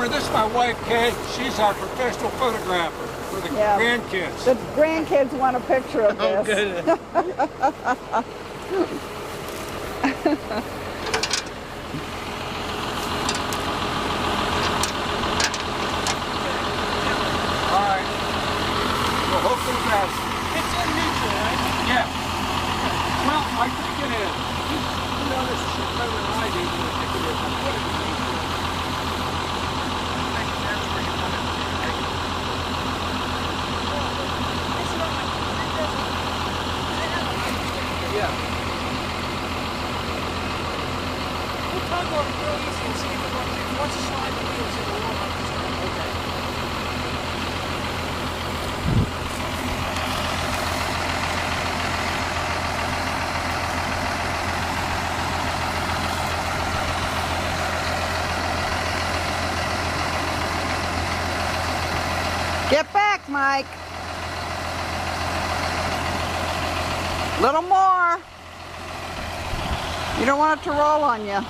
Remember, this is my wife, Kay. She's our professional photographer for the grandkids. The grandkids want a picture of this. Oh, goodness. All right. Well, hope for the best. It's in neutral, right? Yeah. Well, I think it is. You know this shit better than I do. I think it is. I put it in neutral. Yeah. We'll toggle it real easy and see if it works. Once you slide the wheels, it will warm up. Okay. Get back, Mike. Little more. You don't want it to roll on you.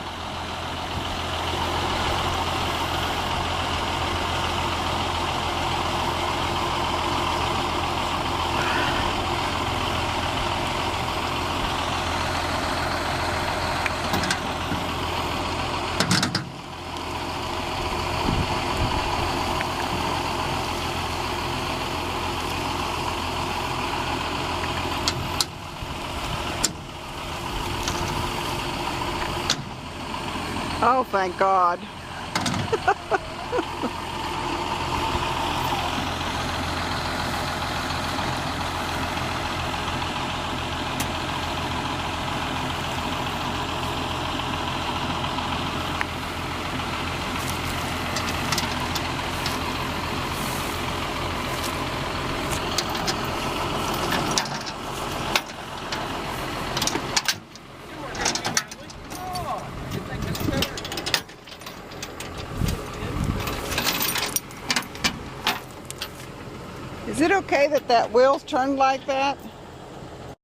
Oh, thank God. Is it okay that that wheel's turned like that?